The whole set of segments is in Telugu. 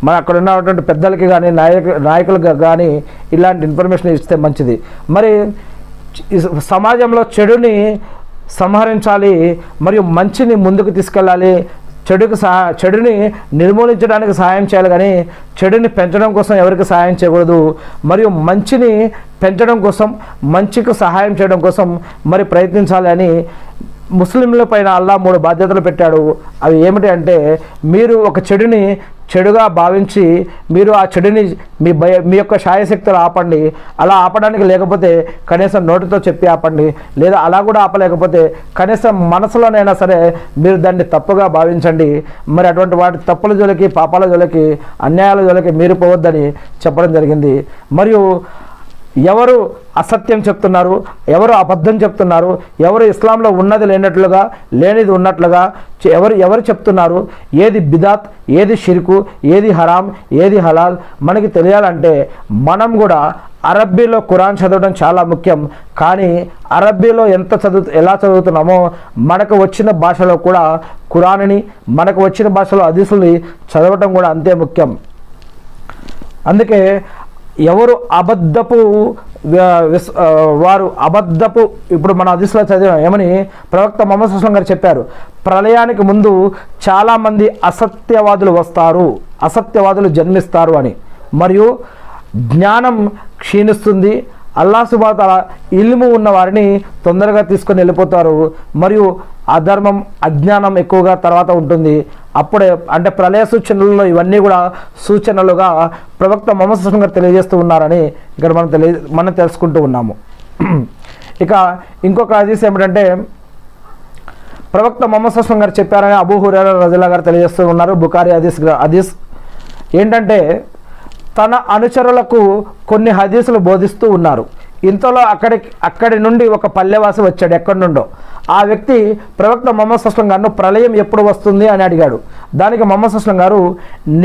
మన అక్కడ ఉన్నటువంటి పెద్దలకి కానీ నాయకులకు కానీ ఇలాంటి ఇన్ఫర్మేషన్ ఇస్తే మంచిది. మరి సమాజంలో చెడుని సంహరించాలి మరియు మంచిని ముందుకు తీసుకెళ్ళాలి, చెడుని నిర్మూలించడానికి సహాయం చేయాలి, కానీ చెడుని పెంచడం కోసం ఎవరికి సహాయం చేయకూడదు. మరియు మంచిని పెంచడం కోసం, మంచికి సహాయం చేయడం కోసం మరి ప్రయత్నించాలి అని ముస్లింల పైన అల్లా 3 బాధ్యతలు పెట్టాడు. అవి ఏమిటి అంటే, మీరు ఒక చెడుని చెడుగా భావించి మీరు ఆ చెడుని మీ యొక్క శాయశక్తులు ఆపండి. అలా ఆపడానికి లేకపోతే కనీసం నోటితో చెప్పి ఆపండి, లేదా అలా కూడా ఆపలేకపోతే కనీసం మనసులోనైనా సరే మీరు దాన్ని తప్పుగా భావించండి. మరి అటువంటి వాటి తప్పుల జోలికి, పాపాల జోలికి, అన్యాయాల జోలికి మీరు పోవద్దని చెప్పడం జరిగింది. మరియు ఎవరు అసత్యం చెప్తున్నారు, ఎవరు అబద్ధం చెప్తున్నారు, ఎవరు ఇస్లాంలో ఉన్నది లేనట్లుగా, లేనిది ఉన్నట్లుగా ఎవరు చెప్తున్నారు, ఏది బిదాత్, ఏది షిర్కు, ఏది హరాం, ఏది హలాల్ మనకి తెలియాలంటే మనం కూడా అరబ్బీలో ఖురాన్ చదవడం చాలా ముఖ్యం. కానీ అరబ్బీలో ఎలా చదువుతున్నామో మనకు వచ్చిన భాషలో కూడా ఖురాన్ని, మనకు వచ్చిన భాషలో హదీసుల్ని చదవటం కూడా అంతే ముఖ్యం. అందుకే ఎవరు అబద్ధపు ఇప్పుడు మన హదీస్లో చదివాం ఏమని ప్రవక్త ముహమ్మద్ సల్లల్లాహు అలైహి వసల్లం గారు చెప్పారు, ప్రళయానికి ముందు చాలామంది అసత్యవాదులు వస్తారు, అసత్యవాదులు జన్మిస్తారు అని. మరియు జ్ఞానం క్షీణిస్తుంది, అల్లాహ్ సుబ్హానహు వ తఆలా ఇల్ము ఉన్న వారిని తొందరగా తీసుకొని వెళ్ళిపోతారు, మరియు అధర్మం, అజ్ఞానం ఎక్కువగా తర్వాత ఉంటుంది. అప్పుడే అంటే ప్రళయ సూచనలలో ఇవన్నీ కూడా సూచనలుగా ప్రవక్త ముహమ్మద్ సల్లల్లాహు అలైహి వసల్లం గారు తెలియజేస్తూ ఉన్నారని ఇక్కడ మనం తెలుసుకుంటూ ఉన్నాము. ఇక ఇంకొక హదీస్ ఏమిటంటే, ప్రవక్త ముహమ్మద్ సల్లల్లాహు అలైహి వసల్లం గారు చెప్పారని అబూ హురైరా రజియల్లాహు గారు తెలియజేస్తూ ఉన్నారు. బుఖారీ హదీస్ ఏంటంటే, తన అనుచరులకు కొన్ని హదీసులు బోధిస్తూ ఉన్నారు. ఇంతలో అక్కడి నుండి ఒక పల్లెవాసి వచ్చాడు, ఎక్కడి నుండో. ఆ వ్యక్తి ప్రవక్త ముహమ్మద్ సల్లల్లాహు అలైహి వసల్లం గారిని ప్రళయం ఎప్పుడు వస్తుంది అని అడిగాడు. దానికి ముహమ్మద్ సల్లల్లాహు అలైహి వసల్లం గారు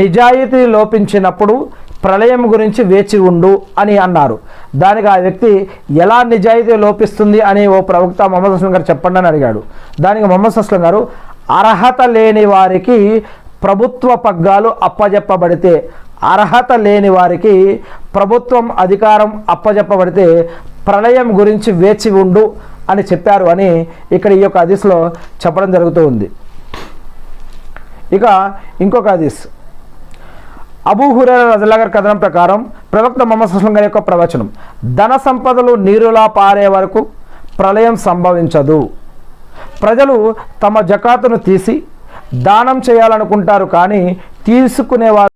నిజాయితీ లోపించినప్పుడు ప్రళయం గురించి వేచి ఉండు అని అన్నారు. దానికి ఆ వ్యక్తి ఎలా నిజాయితీ లోపిస్తుంది అని ఓ ప్రవక్త ముహమ్మద్ సల్లల్లాహు అలైహి వసల్లం గారు చెప్పండి అని అడిగాడు. దానికి ముహమ్మద్ సల్లల్లాహు అలైహి వసల్లం గారు, అర్హత లేని వారికి ప్రభుత్వ పగ్గాలు అప్పజెప్పబడితే, అర్హత లేని వారికి ప్రభుత్వం అధికారం అప్పజెప్పబడితే ప్రళయం గురించి వేచి ఉండు అని చెప్పారు అని ఇక్కడ ఈ యొక్క హదీస్లో చెప్పడం జరుగుతూ ఉంది. ఇక ఇంకొక హదీస్ అబూ హురైరా రజియల్లాహు గారి కథనం ప్రకారం ప్రవక్త ముహమ్మద్ సల్లల్లాహు అలైహి వసల్లం గారి యొక్క ప్రవచనం, ధన సంపదలు నీరులా పారే వరకు ప్రళయం సంభవించదు. ప్రజలు తమ జకాతును తీసి దానం చేయాలనుకుంటారు, కానీ తీసుకునేవారు